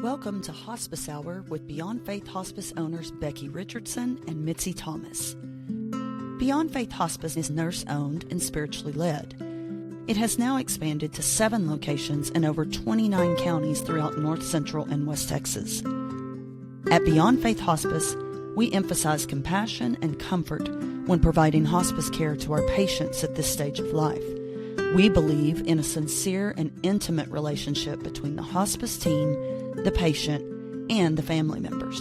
Welcome to Hospice Hour with Beyond Faith Hospice owners Becky Richardson and Mitzi Thomas. Beyond Faith Hospice is nurse-owned and spiritually led. It has now expanded to 7 locations in over 29 counties throughout North Central and West Texas. At Beyond Faith Hospice, we emphasize compassion and comfort when providing hospice care to our patients at this stage of life. We believe in a sincere and intimate relationship between the hospice team, the patient, and the family members.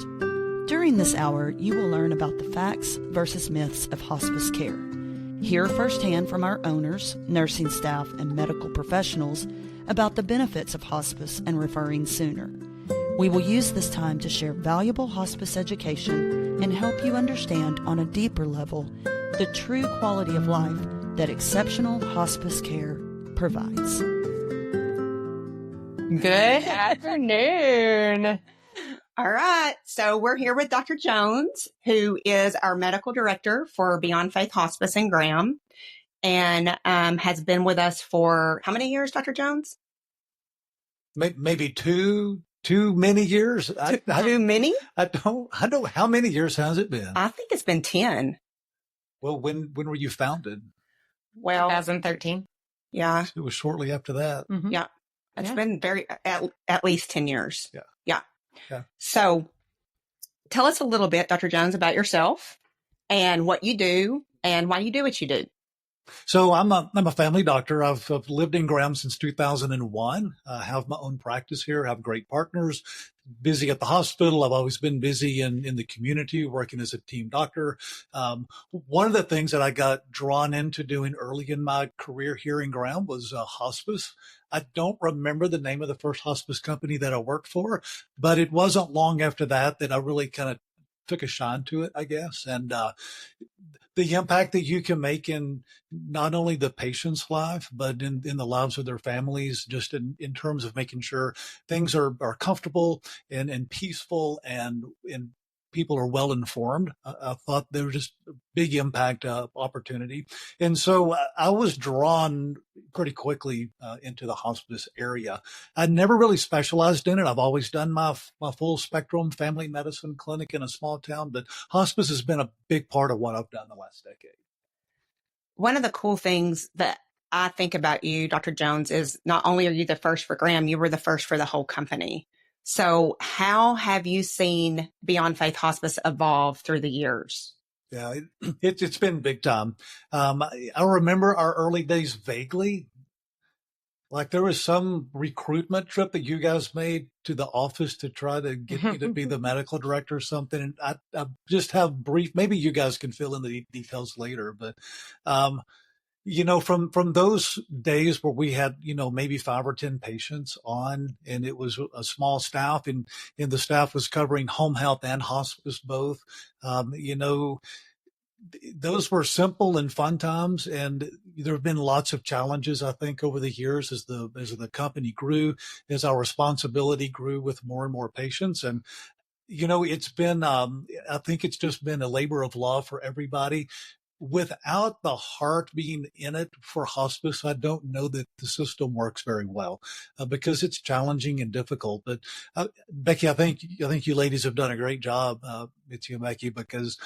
During this hour, you will learn about the facts versus myths of hospice care. Hear firsthand from our owners, nursing staff, and medical professionals about the benefits of hospice and referring sooner. We will use this time to share valuable hospice education and help you understand on a deeper level the true quality of life that exceptional hospice care provides. Good afternoon. All right. So we're here with Dr. Jones, who is our medical director for Beyond Faith Hospice in Graham, and has been with us for how many years, Dr. Jones? Maybe too many years. Too many? I don't. How many years has it been? I think it's been 10. Well, when were you founded? Well, 2013. Yeah. It was shortly after that. Mm-hmm. Yeah. It's been at least 10 years. Yeah. So tell us a little bit, Dr. Jones, about yourself and what you do and why you do what you do. So I'm a family doctor. I've lived in Graham since 2001. I have my own practice here. I have great partners, busy at the hospital. I've always been busy in the community, working as a team doctor. One of the things that I got drawn into doing early in my career here in Graham was hospice. I don't remember the name of the first hospice company that I worked for, but it wasn't long after that I really kind of took a shine to it, I guess. And the impact that you can make in not only the patient's life, but in the lives of their families, just in terms of making sure things are comfortable and peaceful and people are well informed. I thought there was just a big impact opportunity. And so I was drawn pretty quickly into the hospice area. I never really specialized in it. I've always done my full spectrum family medicine clinic in a small town, but hospice has been a big part of what I've done the last decade. One of the cool things that I think about you, Dr. Jones, is not only are you the first for Graham, you were the first for the whole company. So how have you seen Beyond Faith Hospice evolve through the years? Yeah, it's been big time. I remember our early days vaguely. Like there was some recruitment trip that you guys made to the office to try to get me to be the medical director or something. And I just have brief, maybe you guys can fill in the details later, but, from those days where we had, maybe 5 or 10 patients on, and it was a small staff and the staff was covering home health and hospice both, those were simple and fun times. And there have been lots of challenges, I think, over the years as the company grew, as our responsibility grew with more and more patients. And, it's been, I think it's just been a labor of love for everybody. Without the heart being in it for hospice, I don't know that the system works very well because it's challenging and difficult. But Becky, I think you ladies have done a great job, Mitzi and Becky, because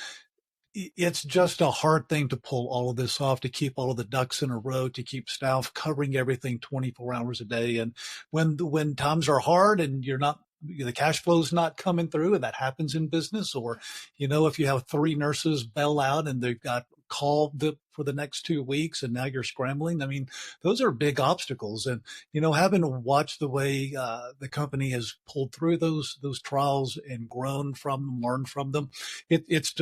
it's just a hard thing to pull all of this off, to keep all of the ducks in a row, to keep staff covering everything 24 hours a day. And when times are hard and the cash flow's not coming through, and that happens in business, or, if you have 3 nurses bail out and they've got called for the next 2 weeks and now you're scrambling. I mean, those are big obstacles. And, having watched the way the company has pulled through those trials and grown from them, learned from them, it's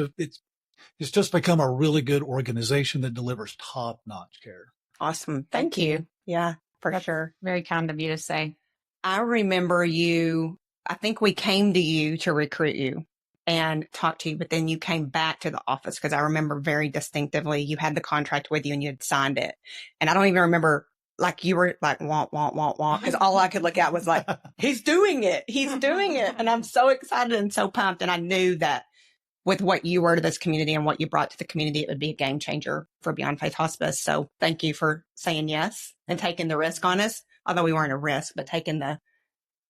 just become a really good organization that delivers top-notch care. Awesome. Thank you. Yeah, for sure. Very kind of you to say. I remember I think we came to you to recruit you and talk to you, but then you came back to the office because I remember very distinctively you had the contract with you and you had signed it. And I don't even remember, like you were like, womp, womp, womp, womp, because all I could look at was like, he's doing it. He's doing it. And I'm so excited and so pumped. And I knew that with what you were to this community and what you brought to the community, it would be a game changer for Beyond Faith Hospice. So thank you for saying yes and taking the risk on us, although we weren't a risk, but taking the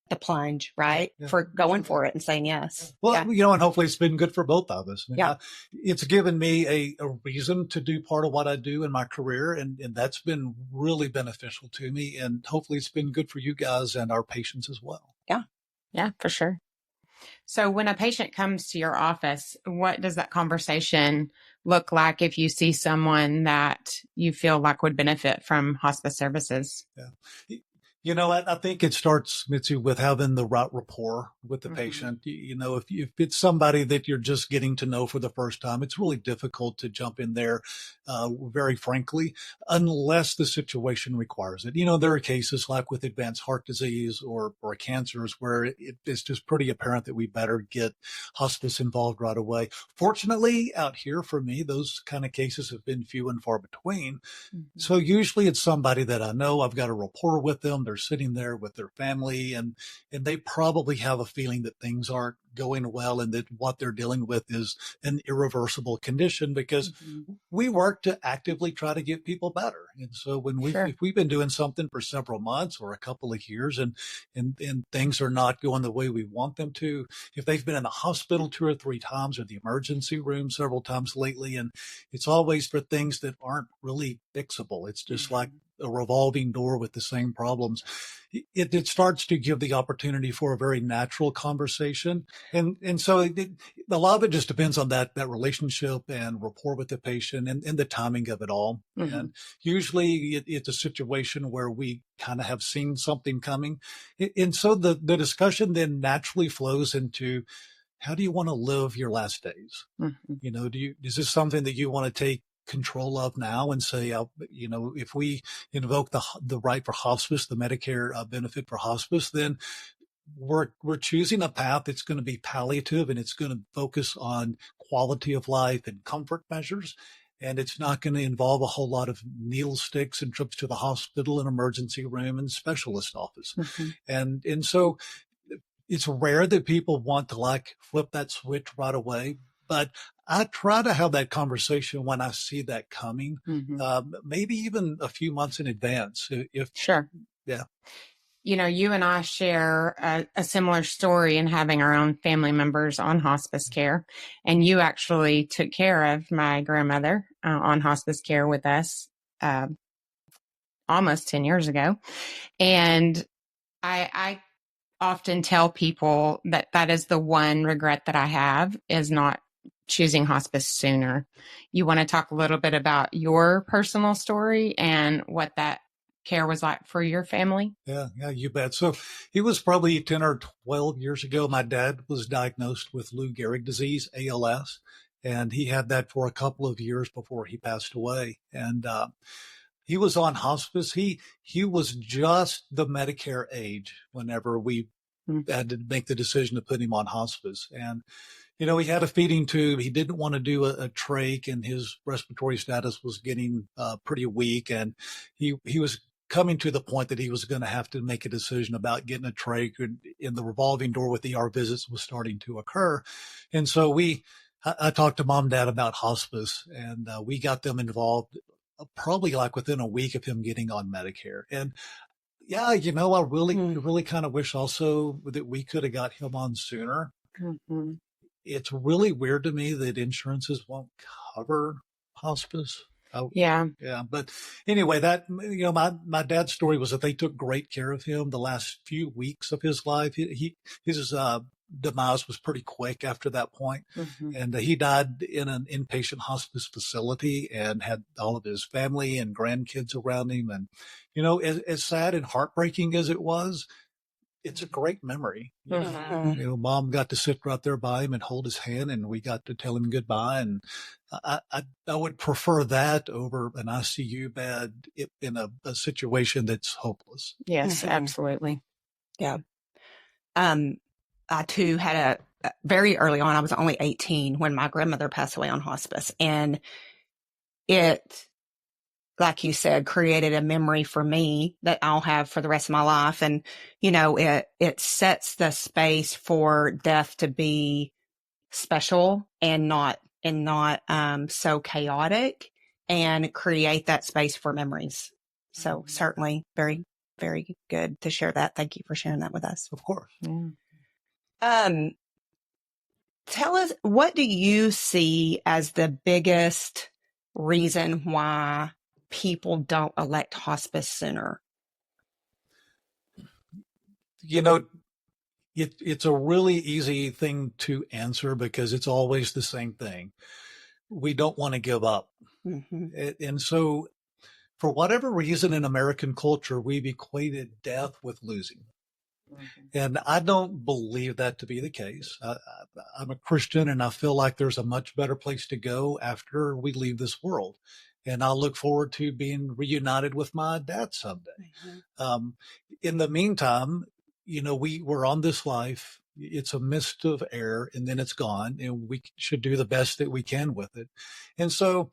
the plunge, right? Yeah. For going for it and saying yes. Well, Yeah. and hopefully it's been good for both of us. Yeah. It's given me a reason to do part of what I do in my career. And that's been really beneficial to me. And hopefully it's been good for you guys and our patients as well. Yeah. Yeah, for sure. So when a patient comes to your office, what does that conversation look like if you see someone that you feel like would benefit from hospice services? Yeah. I think it starts, Mitzi, with having the right rapport with the patient. If it's somebody that you're just getting to know for the first time, it's really difficult to jump in there, very frankly, unless the situation requires it. There are cases like with advanced heart disease or cancers where it's just pretty apparent that we better get hospice involved right away. Fortunately, out here for me, those kind of cases have been few and far between. So usually it's somebody that I know, I've got a rapport with them. They're sitting there with their family and they probably have a feeling that things aren't going well and that what they're dealing with is an irreversible condition because we work to actively try to get people better. And so if we've been doing something for several months or a couple of years and things are not going the way we want them to, if they've been in the hospital 2 or 3 times or the emergency room several times lately, and it's always for things that aren't really fixable. It's just like a revolving door with the same problems. It starts to give the opportunity for a very natural conversation. And so a lot of it just depends on that relationship and rapport with the patient and the timing of it all. And usually it's a situation where we kind of have seen something coming. And so the discussion then naturally flows into, how do you want to live your last days? Is this something that you want to take control of now and say, if we invoke the right for hospice, the Medicare benefit for hospice, then we're choosing a path that's going to be palliative and it's going to focus on quality of life and comfort measures. And it's not going to involve a whole lot of needle sticks and trips to the hospital and emergency room and specialist office. And so it's rare that people want to flip that switch right away. But I try to have that conversation when I see that coming, maybe even a few months in advance. Sure. Yeah. You and I share a similar story in having our own family members on hospice care. And you actually took care of my grandmother on hospice care with us almost 10 years ago. And I often tell people that is the one regret that I have, is not choosing hospice sooner. You want to talk a little bit about your personal story and what that care was like for your family? Yeah, you bet. So it was probably 10 or 12 years ago. My dad was diagnosed with Lou Gehrig disease, ALS, and he had that for a couple of years before he passed away. And he was on hospice. He was just the Medicare age whenever we had to make the decision to put him on hospice. And he had a feeding tube. He didn't want to do a trach, and his respiratory status was getting pretty weak. And he was coming to the point that he was going to have to make a decision about getting a trach, and the revolving door with ER visits was starting to occur. And so I talked to mom and dad about hospice, and we got them involved probably within a week of him getting on Medicare. And yeah, I really kind of wish also that we could have got him on sooner. It's really weird to me that insurances won't cover hospice. Yeah. But anyway, that, my dad's story was that they took great care of him the last few weeks of his life. His demise was pretty quick after that point. And he died in an inpatient hospice facility and had all of his family and grandkids around him. And, as sad and heartbreaking as it was, it's a great memory. Mom got to sit right there by him and hold his hand, and we got to tell him goodbye. And I would prefer that over an ICU bed in a situation that's hopeless. Yes, absolutely. Yeah. I too had a very early on, I was only 18 when my grandmother passed away on hospice, and it, like you said, created a memory for me that I'll have for the rest of my life. And, it sets the space for death to be special and not so chaotic, and create that space for memories. So certainly very very good to share that. Thank you for sharing that with us. Of course. Yeah. Tell us, what do you see as the biggest reason why people don't elect hospice sooner? You know, it's a really easy thing to answer because it's always the same thing. We don't want to give up. Mm-hmm. And so, for whatever reason in American culture, we've equated death with losing. And I don't believe that to be the case. I'm a Christian, and I feel like there's a much better place to go after we leave this world. And I look forward to being reunited with my dad someday. Mm-hmm. In the meantime, we're on this life. It's a mist of air, and then it's gone, and we should do the best that we can with it. And so,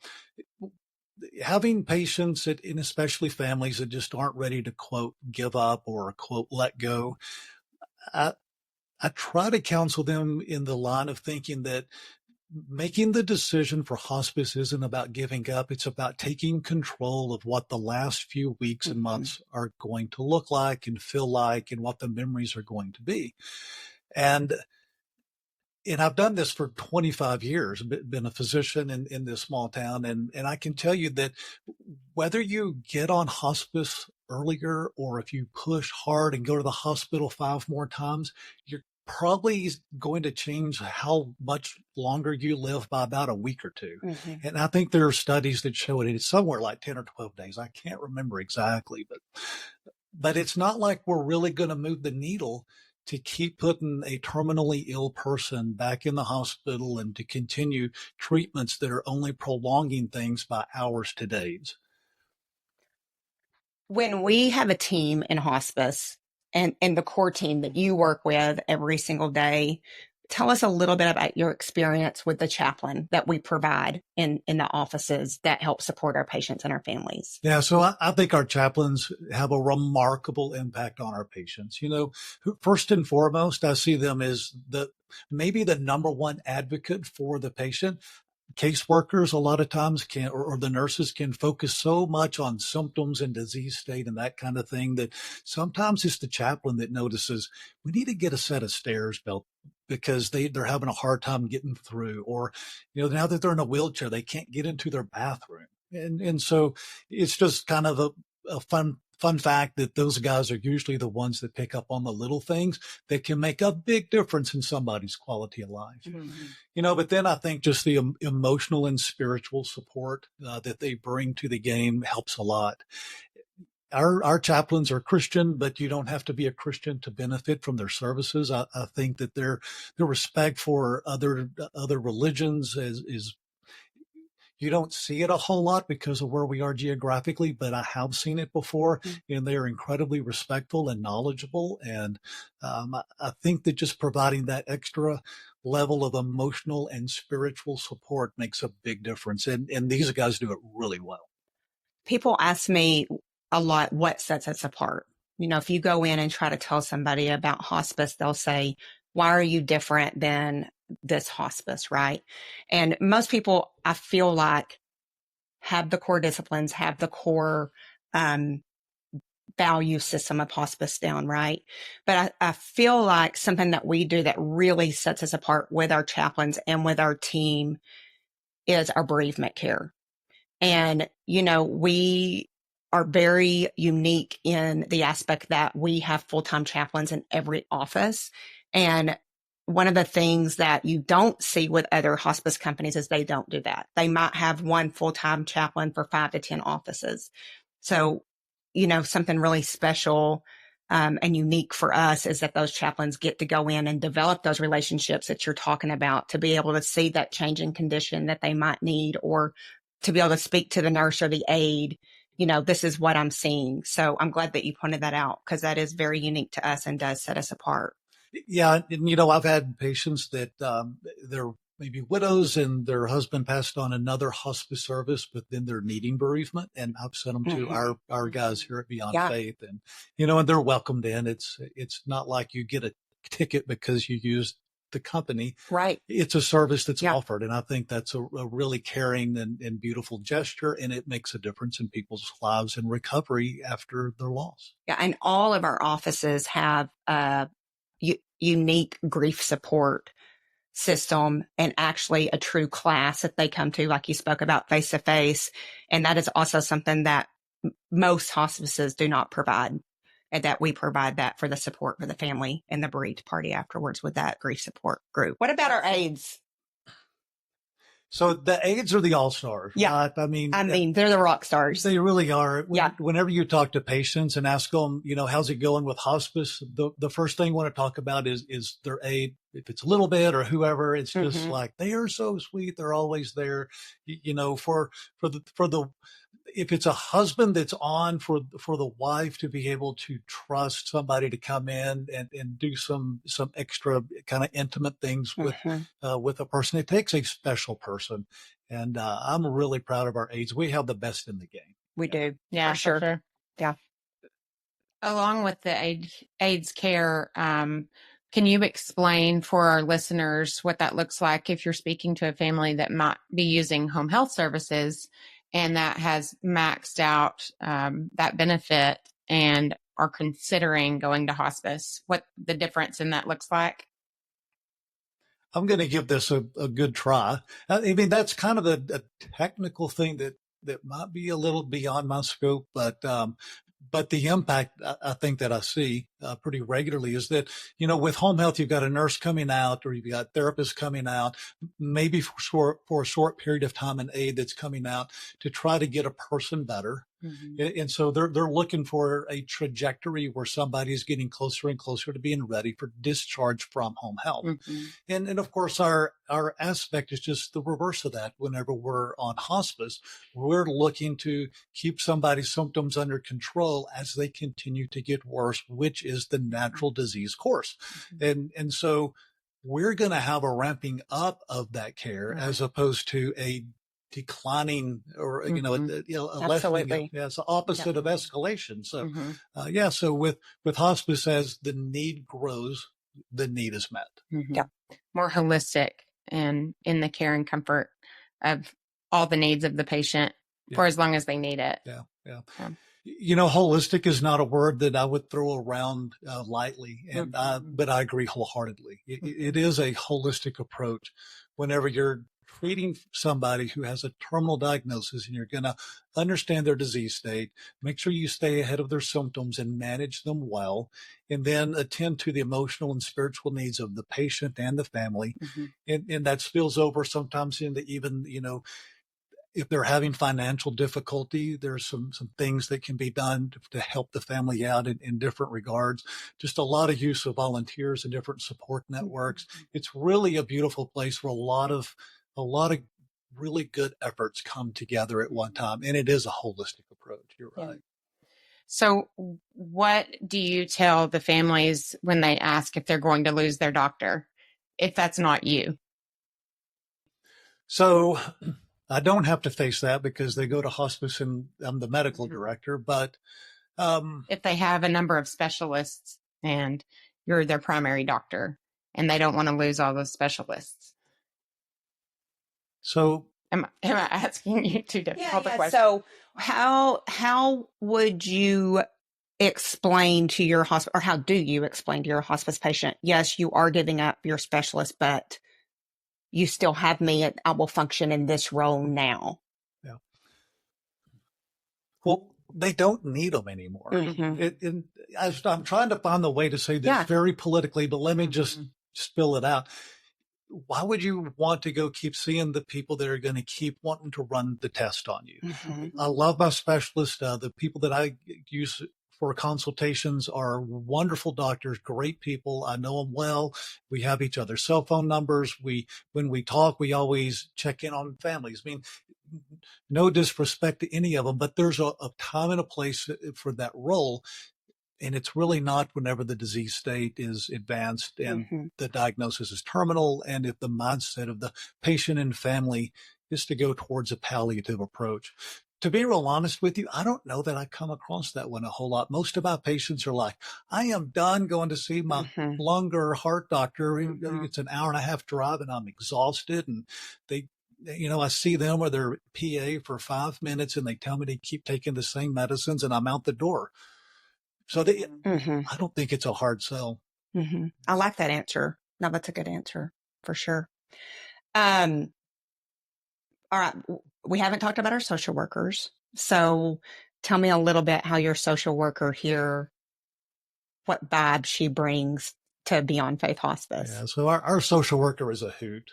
having patients, and especially families that just aren't ready to, quote, give up or, quote, let go, I try to counsel them in the line of thinking that making the decision for hospice isn't about giving up. It's about taking control of what the last few weeks and months are going to look like and feel like, and what the memories are going to be. And I've done this for 25 years, been a physician in this small town. And I can tell you that whether you get on hospice earlier, or if you push hard and go to the hospital 5 more times, you're probably going to change how much longer you live by about a week or two. Mm-hmm. And I think there are studies that show it. It's somewhere like 10 or 12 days. I can't remember exactly, but it's not like we're really going to move the needle to keep putting a terminally ill person back in the hospital and to continue treatments that are only prolonging things by hours to days. When we have a team in hospice, and the core team that you work with every single day, tell us a little bit about your experience with the chaplain that we provide in the offices that help support our patients and our families. Yeah, so I think our chaplains have a remarkable impact on our patients. First and foremost, I see them as maybe the number one advocate for the patient. Caseworkers a lot of times can, or the nurses can focus so much on symptoms and disease state and that kind of thing that sometimes it's the chaplain that notices we need to get a set of stairs built because they're having a hard time getting through, or, now that they're in a wheelchair, they can't get into their bathroom. And so it's just kind of a fun fact that those guys are usually the ones that pick up on the little things that can make a big difference in somebody's quality of life. Mm-hmm. But then I think just the emotional and spiritual support that they bring to the game helps a lot. Our chaplains are Christian, but you don't have to be a Christian to benefit from their services. I think that their respect for other religions is you don't see it a whole lot because of where we are geographically, but I have seen it before, and they're incredibly respectful and knowledgeable. And I think that just providing that extra level of emotional and spiritual support makes a big difference. And these guys do it really well. People ask me a lot, what sets us apart? If you go in and try to tell somebody about hospice, they'll say, why are you different than this hospice, right? And most people, I feel like, have the core disciplines, have the core value system of hospice down, right? But I feel like something that we do that really sets us apart with our chaplains and with our team is our bereavement care. And, we are very unique in the aspect that we have full-time chaplains in every office. And one of the things that you don't see with other hospice companies is they don't do that. They might have one full-time chaplain for 5 to 10 offices. So, something really special and unique for us is that those chaplains get to go in and develop those relationships that you're talking about, to be able to see that change in condition that they might need, or to be able to speak to the nurse or the aide, this is what I'm seeing. So I'm glad that you pointed that out, because that is very unique to us and does set us apart. Yeah. And, I've had patients that they're maybe widows and their husband passed on another hospice service, but then they're needing bereavement. And I've sent them to our guys here at Beyond Faith, and, and they're welcomed in. It's not like you get a ticket because you used the company. Right. It's a service that's Yeah. offered. And I think that's a really caring and beautiful gesture. And it makes a difference in people's lives and recovery after their loss. Yeah. And all of our offices have a unique grief support system and actually a true class that they come to, like you spoke about, face to face. And that is also something that most hospices do not provide, and that we provide that for the support for the family and the bereaved party afterwards with that grief support group. What about our aides? So the aides are the all-stars. Yeah. I mean, they're the rock stars. they really are. Yeah. Whenever you talk to patients and ask them, how's it going with hospice? The first thing you want to talk about is their aide. If it's a little bit or whoever, it's just like, they are so sweet. They're always there, for the, if it's a husband that's on, for the wife to be able to trust somebody to come in and do some extra kind of intimate things with a person. It takes a special person. And I'm really proud of our aides. We have the best in the game. We do. Yeah, for sure. Yeah. Along with the AIDS care, can you explain for our listeners what that looks like if you're speaking to a family that might be using home health services and that has maxed out that benefit and are considering going to hospice? What the difference in that looks like? I'm going to give this a good try. I mean, that's kind of a technical thing that might be a little beyond my scope, but the impact I think that I see pretty regularly is that, with home health, you've got a nurse coming out or you've got therapists coming out, maybe for a short period of time, an aide that's coming out to try to get a person better. And so they're looking for a trajectory where somebody's getting closer and closer to being ready for discharge from home health. And of course, our aspect is just the reverse of that. Whenever we're on hospice, we're looking to keep somebody's symptoms under control as they continue to get worse, which is the natural disease course. And so we're going to have a ramping up of that care as opposed to a declining or, a Absolutely. it's the opposite of escalation. So, so with hospice, as the need grows, the need is met. Yeah. More holistic and in the care and comfort of all the needs of the patient for as long as they need it. Yeah. Holistic is not a word that I would throw around lightly, and but I agree wholeheartedly. It is a holistic approach. Whenever you're treating somebody who has a terminal diagnosis and you're going to understand their disease state, make sure you stay ahead of their symptoms and manage them well, and then attend to the emotional and spiritual needs of the patient and the family. And that spills over sometimes into even, if they're having financial difficulty, there's some things that can be done to help the family out in different regards. Just a lot of use of volunteers and different support networks. It's really a beautiful place where a lot of really good efforts come together at one time. And it is a holistic approach. You're right. So what do you tell the families when they ask if they're going to lose their doctor, if that's not you? So I don't have to face that because they go to hospice and I'm the medical director, but if they have a number of specialists and you're their primary doctor and they don't want to lose all those specialists. So am I asking you too difficult a question? So how would you explain to your hospice, or how do you explain to your hospice patient, yes, you are giving up your specialist, but you still have me and I will function in this role now? Yeah. Well, they don't need them anymore. I'm trying to find the way to say this very politically, but let me just spill it out. Why would you want to go keep seeing the people that are going to keep wanting to run the test on you? I love my specialist. The people that I use for consultations are wonderful doctors, great people. I know them well. We have each other's cell phone numbers. When we talk, we always check in on families. I mean, no disrespect to any of them, but there's a time and a place for that role. And it's really not whenever the disease state is advanced and the diagnosis is terminal. And if the mindset of the patient and family is to go towards a palliative approach. To be real honest with you, I don't know that I come across that one a whole lot. Most of my patients are like, I am done going to see my lung or heart doctor. It's an hour and a half drive and I'm exhausted. And I see them or their PA for 5 minutes and they tell me they keep taking the same medicines and I'm out the door. So I don't think it's a hard sell. I like that answer. No, that's a good answer for sure. All right. We haven't talked about our social workers. So tell me a little bit how your social worker here, what vibe she brings to Beyond Faith Hospice. Yeah, so our social worker is a hoot.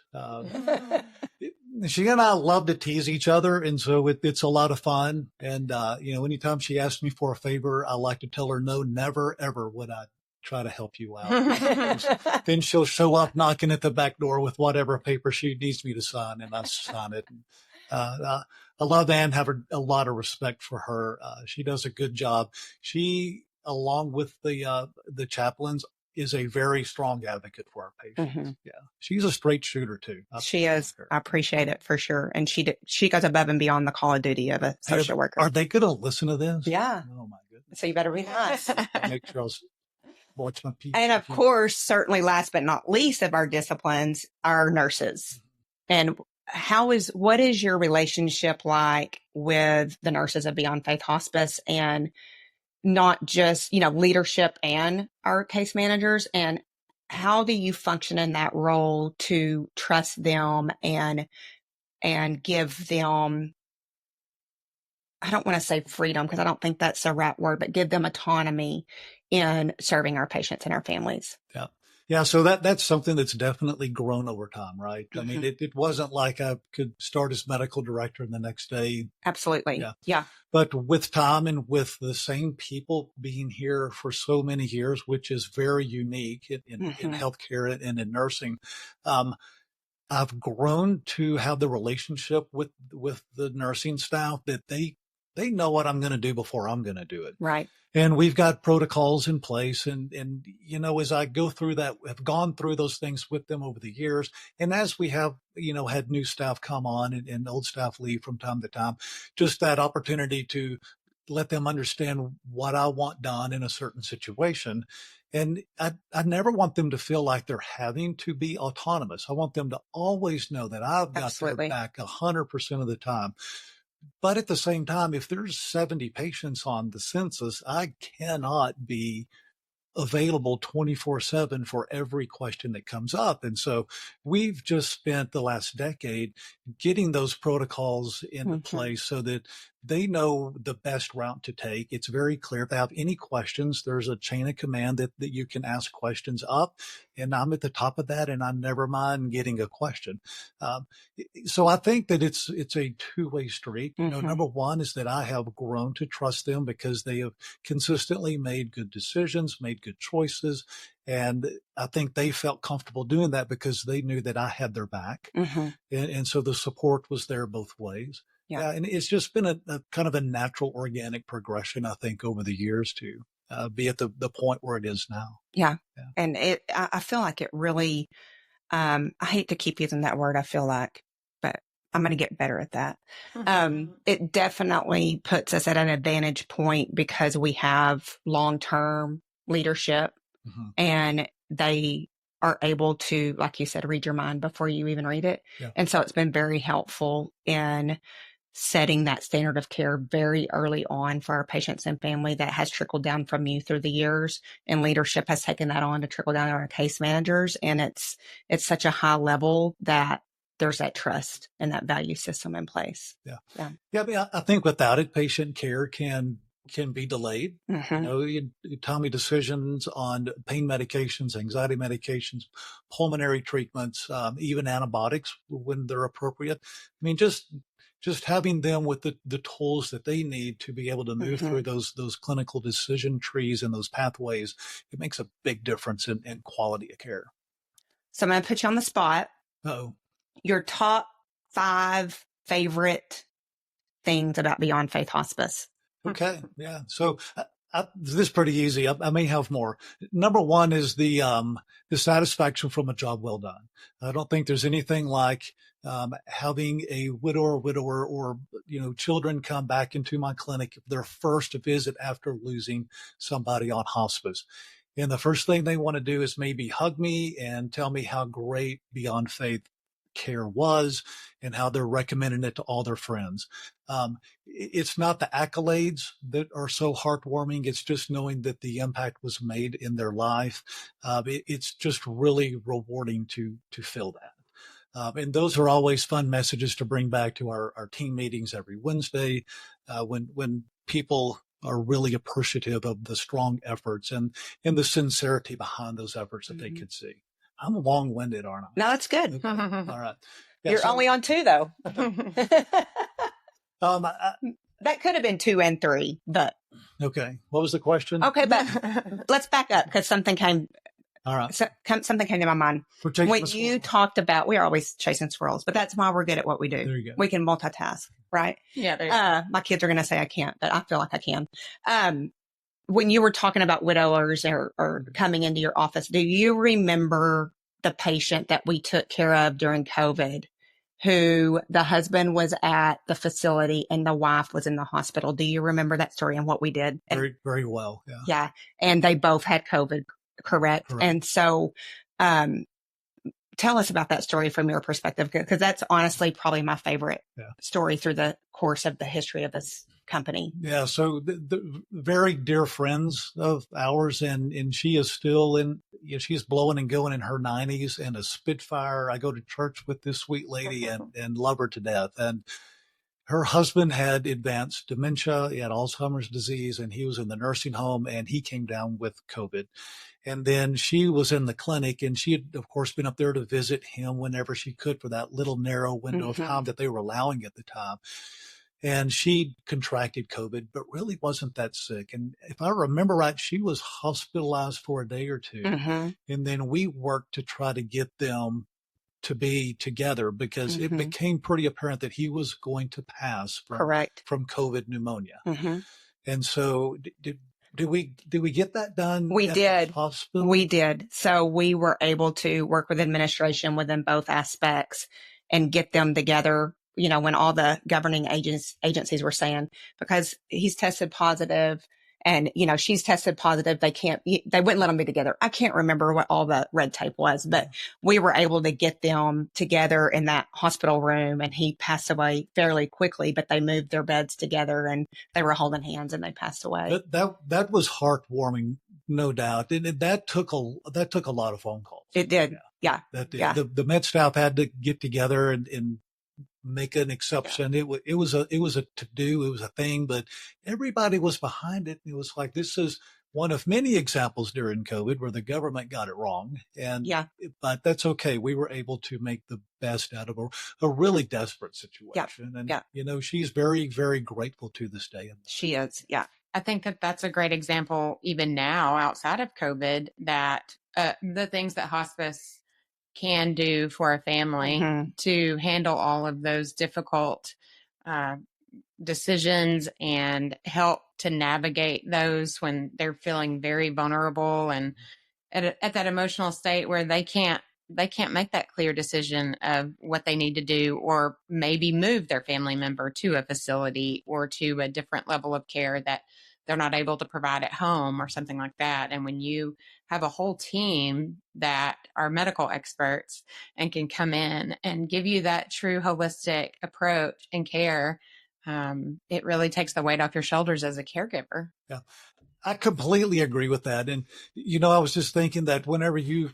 She and I love to tease each other, and so it's a lot of fun. And, anytime she asks me for a favor, I like to tell her, no, never, ever would I try to help you out. Then she'll show up knocking at the back door with whatever paper she needs me to sign, and I sign it. I love Ann, have a lot of respect for her. She does a good job. She, along with the chaplains, is a very strong advocate for our patients. Yeah. She's a straight shooter too. She is. I appreciate it for sure. And she goes above and beyond the call of duty of a social worker. Are they going to listen to this? Yeah. Oh my goodness. So you better be nice. Make sure I'll watch my people. And of course, certainly last but not least of our disciplines, our nurses. And what is your relationship like with the nurses of Beyond Faith Hospice, and not just, leadership and our case managers? And how do you function in that role to trust them and give them, I don't want to say freedom because I don't think that's the right word, but give them autonomy in serving our patients and our families? Yeah. Yeah. So that's something that's definitely grown over time, right? I mean, it wasn't like I could start as medical director and the next day. Absolutely. Yeah. But with time and with the same people being here for so many years, which is very unique in healthcare and in nursing, I've grown to have the relationship with the nursing staff that they know what I'm going to do before I'm going to do it. Right. And we've got protocols in place. And, as I go through that, have gone through those things with them over the years. And as we have, had new staff come on and old staff leave from time to time, just that opportunity to let them understand what I want done in a certain situation. And I never want them to feel like they're having to be autonomous. I want them to always know that I've got their back 100% of the time. But at the same time, if there's 70 patients on the census, I cannot be available 24/7 for every question that comes up. And so we've just spent the last decade getting those protocols into place so that they know the best route to take. It's very clear. If they have any questions, there's a chain of command that you can ask questions up, and I'm at the top of that, and I never mind getting a question. So I think that it's a two-way street. Number one is that I have grown to trust them because they have consistently made good decisions, made good choices. And I think they felt comfortable doing that because they knew that I had their back. And so the support was there both ways. Yeah. And it's just been a kind of a natural organic progression, I think, over the years to be at the point where it is now. Yeah. And I feel like it really, I hate to keep using that word, I feel like, but I'm going to get better at that. It definitely puts us at an advantage point because we have long-term leadership and they are able to, like you said, read your mind before you even read it. Yeah. And so it's been very helpful in setting that standard of care very early on for our patients and family that has trickled down from you through the years, and leadership has taken that on to trickle down to our case managers. And it's such a high level that there's that trust and that value system in place. Yeah. I mean, I think without it, patient care can be delayed. Timely decisions on pain medications, anxiety medications, pulmonary treatments, even antibiotics when they're appropriate. I mean, just having them with the tools that they need to be able to move through those clinical decision trees and those pathways, it makes a big difference in quality of care. So I'm going to put you on the spot. Uh-oh. Your top 5 favorite things about Beyond Faith Hospice. Okay. Yeah. So this is pretty easy. I may have more. Number one is the satisfaction from a job well done. I don't think there's anything like having a widower or, children come back into my clinic, their first visit after losing somebody on hospice. And the first thing they want to do is maybe hug me and tell me how great Beyond Faith care was and how they're recommending it to all their friends. It's not the accolades that are so heartwarming. It's just knowing that the impact was made in their life. It's just really rewarding to feel that. And those are always fun messages to bring back to our team meetings every Wednesday, when people are really appreciative of the strong efforts and the sincerity behind those efforts that they could see. I'm long-winded, aren't I? No, that's good. Okay. All right. Yeah, You're only on 2, though. That could have been 2 and 3, but. Okay. What was the question? Okay, but let's back up because something came. All right. Something came to my mind. When you talked about, we are always chasing squirrels, but that's why we're good at what we do. There you go. We can multitask, right? Yeah. My kids are going to say I can't, but I feel like I can. When you were talking about widowers or coming into your office, do you remember the patient that we took care of during COVID, who the husband was at the facility and the wife was in the hospital? Do you remember that story and what we did? Very, very well. Yeah. Yeah. And they both had COVID, correct? And so, tell us about that story from your perspective, because that's honestly probably my favorite story through the course of the history of this company. Yeah. So the very dear friends of ours, and she is still she's blowing and going in her 90s and a Spitfire. I go to church with this sweet lady and love her to death. And her husband had advanced dementia. He had Alzheimer's disease, and he was in the nursing home, and he came down with COVID. And then she was in the clinic, and she had, of course, been up there to visit him whenever she could for that little narrow window of time that they were allowing at the time. And she contracted COVID, but really wasn't that sick. And if I remember right, she was hospitalized for a day or two. And then we worked to try to get them to be together because it became pretty apparent that he was going to pass from COVID pneumonia. And so did we get that done? We did. Hospital? We did. So we were able to work with administration within both aspects and get them together, when all the governing agencies were saying, because he's tested positive and, she's tested positive. They wouldn't let them be together. I can't remember what all the red tape was, but we were able to get them together in that hospital room, and he passed away fairly quickly, but they moved their beds together and they were holding hands and they passed away. That was heartwarming, no doubt. And that took a lot of phone calls. It did. Yeah. The med staff had to get together and make an exception. It was a to-do, it was a thing, but everybody was behind it. It was like, this is one of many examples during COVID where the government got it wrong. But that's okay. We were able to make the best out of a really desperate situation. And, she's very, very grateful to this day. She is. Yeah. I think that's a great example, even now outside of COVID, that the things that hospice can do for a family to handle all of those difficult decisions and help to navigate those when they're feeling very vulnerable and at that emotional state where they can't make that clear decision of what they need to do, or maybe move their family member to a facility or to a different level of care that they're not able to provide at home or something like that. And when you have a whole team that are medical experts and can come in and give you that true holistic approach and care, it really takes the weight off your shoulders as a caregiver. Yeah, I completely agree with that. And, I was just thinking that whenever you've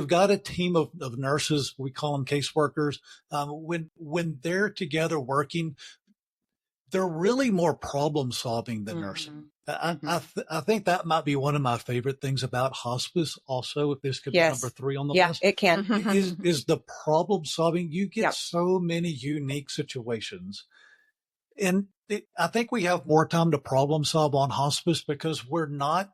got a team of nurses, we call them caseworkers, when they're together working, they're really more problem solving than nursing. I think that might be one of my favorite things about hospice also, if this could be number 3 on the list. Yeah, it can. is the problem solving. You get so many unique situations. And I think we have more time to problem solve on hospice because we're not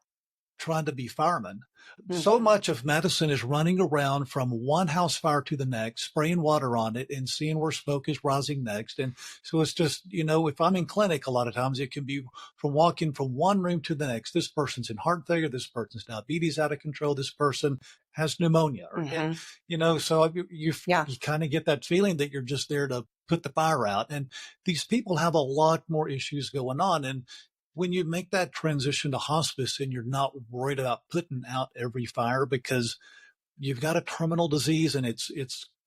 trying to be firemen. Mm-hmm. So much of medicine is running around from one house fire to the next, spraying water on it and seeing where smoke is rising next. And so it's just, if I'm in clinic, a lot of times it can be from walking from one room to the next. This person's in heart failure. This person's diabetes out of control. This person has pneumonia. Mm-hmm. So you kind of get that feeling that you're just there to put the fire out. And these people have a lot more issues going on. And when you make that transition to hospice and you're not worried about putting out every fire because you've got a terminal disease and it's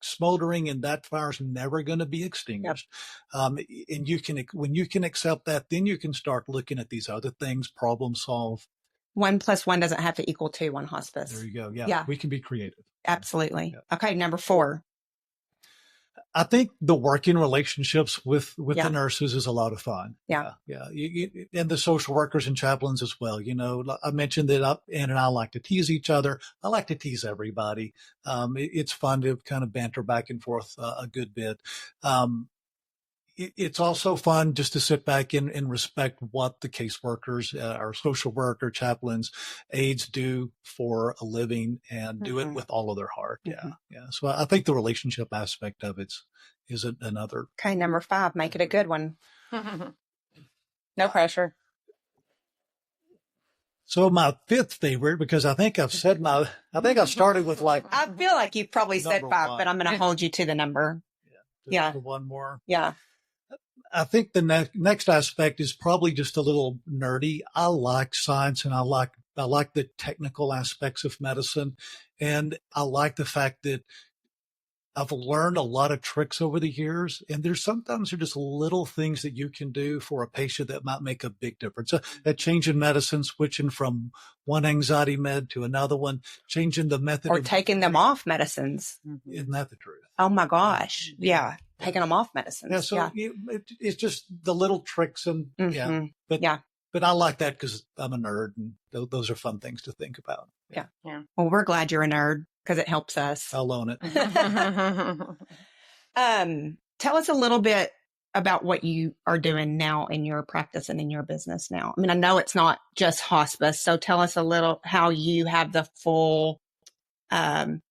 smoldering and that fire's never going to be extinguished. And when you can accept that, then you can start looking at these other things, problem solve. 1 + 1 doesn't have to equal 2 on hospice. There you go. Yeah. We can be creative. Absolutely. Yeah. Okay. Number 4. I think the working relationships with the nurses is a lot of fun. Yeah. And the social workers and chaplains as well. I mentioned that Ann and I like to tease each other. I like to tease everybody. It's fun to kind of banter back and forth a good bit. It's also fun just to sit back and respect what the caseworkers, our social worker, chaplains, aides do for a living and do it with all of their heart. Mm-hmm. Yeah. So I think the relationship aspect of it is another. Okay. Number 5, make it a good one. No pressure. So my 5th favorite, because I think I started with I feel like you've probably said 5, 5. but I'm going to hold you to the number. Yeah. One more. Yeah. I think the next aspect is probably just a little nerdy. I like science and I like the technical aspects of medicine. And I like the fact that I've learned a lot of tricks over the years. And there's just little things that you can do for a patient that might make a big difference. A change in medicine, switching from one anxiety med to another one, changing the method. Or taking them off medicines. Isn't that the truth? Oh my gosh. Yeah. Taking them off medicines. Yeah. So it's just the little tricks and But I like that because I'm a nerd and those are fun things to think about. Yeah. Well, we're glad you're a nerd because it helps us. I'll own it. Tell us a little bit about what you are doing now in your practice and in your business now. I mean, I know it's not just hospice. So tell us a little how you have the full, what am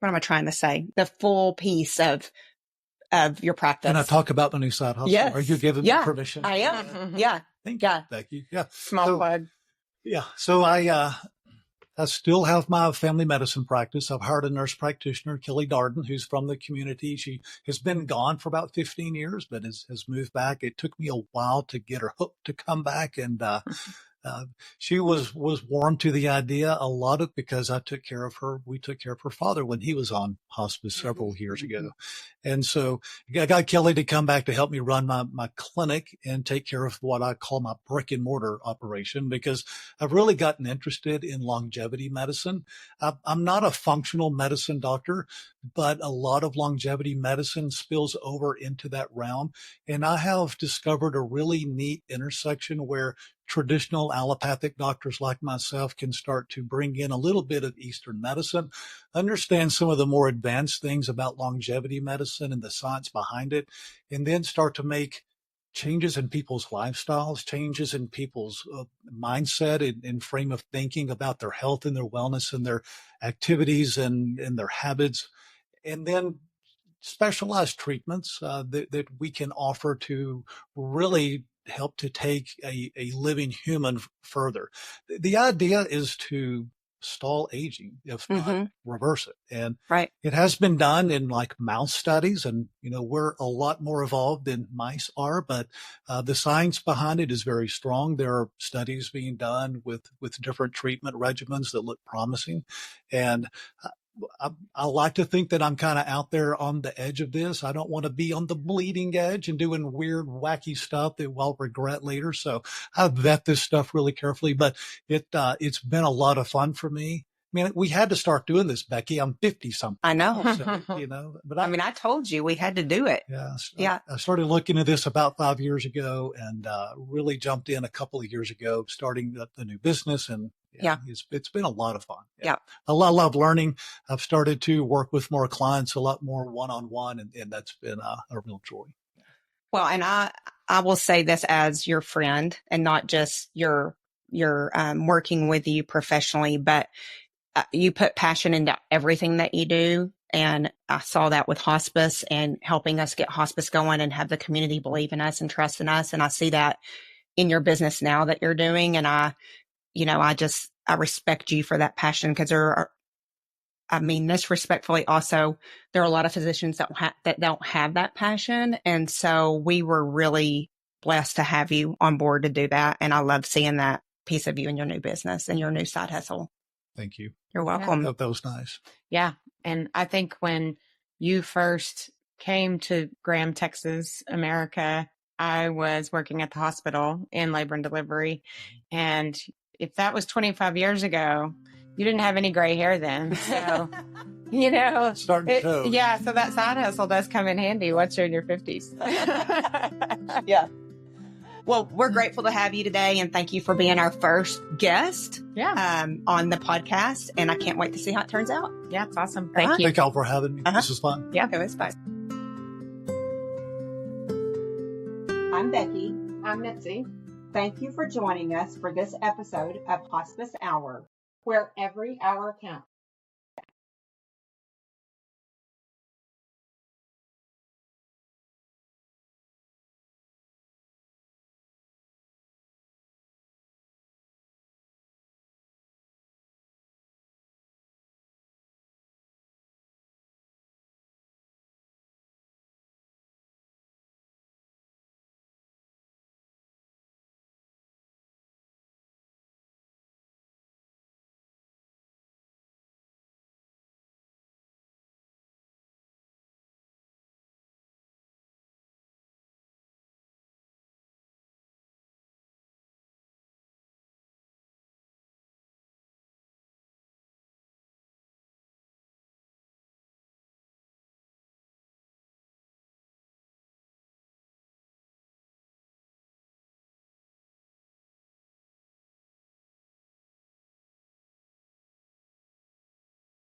I trying to say? The full piece of your practice. Can I talk about my new side hustle? Yes. Are you giving me permission? I am. Yeah. Thank you, Becky. Yeah. Small plug. Yeah. So I still have my family medicine practice. I've hired a nurse practitioner, Kelly Darden, who's from the community. She has been gone for about 15 years, but has moved back. It took me a while to get her hooked to come back. And, she was warm to the idea a lot of because I took care of her. We took care of her father when he was on hospice several years ago. And so I got Kelly to come back to help me run my clinic and take care of what I call my brick and mortar operation because I've really gotten interested in longevity medicine. I'm not a functional medicine doctor, but a lot of longevity medicine spills over into that realm. And I have discovered a really neat intersection where traditional allopathic doctors like myself can start to bring in a little bit of Eastern medicine, understand some of the more advanced things about longevity medicine and the science behind it, and then start to make changes in people's lifestyles, changes in people's mindset and frame of thinking about their health and their wellness and their activities and their habits, and then specialized treatments that we can offer to really help to take a living human further. The idea is to stall aging, if not reverse it. And it has been done in like mouse studies. And, we're a lot more evolved than mice are, but the science behind it is very strong. There are studies being done with different treatment regimens that look promising. And I like to think that I'm kind of out there on the edge of this. I don't want to be on the bleeding edge and doing weird, wacky stuff that we'll regret later. So I vet this stuff really carefully, but it's been a lot of fun for me. I mean, we had to start doing this, Becky. I'm 50 something. I know. So, but I told you we had to do it. Yeah. I started looking at this about 5 years ago and really jumped in a couple of years ago, starting the new business. And it's been a lot of fun. Yeah. I love learning. I've started to work with more clients, a lot more one-on-one, and that's been a real joy. Well, and I will say this as your friend and not just your working with you professionally, but you put passion into everything that you do. And I saw that with hospice and helping us get hospice going and have the community believe in us and trust in us. And I see that in your business now that you're doing. And I respect you for that passion, because this respectfully also, there are a lot of physicians that don't have that passion. And so we were really blessed to have you on board to do that. And I love seeing that piece of you in your new business and your new side hustle. Thank you. You're welcome. That was nice. Yeah. And I think when you first came to Graham, Texas, America, I was working at the hospital in labor and delivery. And if that was 25 years ago, you didn't have any gray hair then. So, Starting to show. Yeah. So that side hustle does come in handy once you're in your 50s. Yeah. Well, we're grateful to have you today, and thank you for being our first guest on the podcast. And I can't wait to see how it turns out. Yeah, it's awesome. Thank you. Thank y'all for having me. This was fun. Yeah, it was fun. I'm Becky. I'm Mitzi. Thank you for joining us for this episode of Hospice Hour, where every hour counts.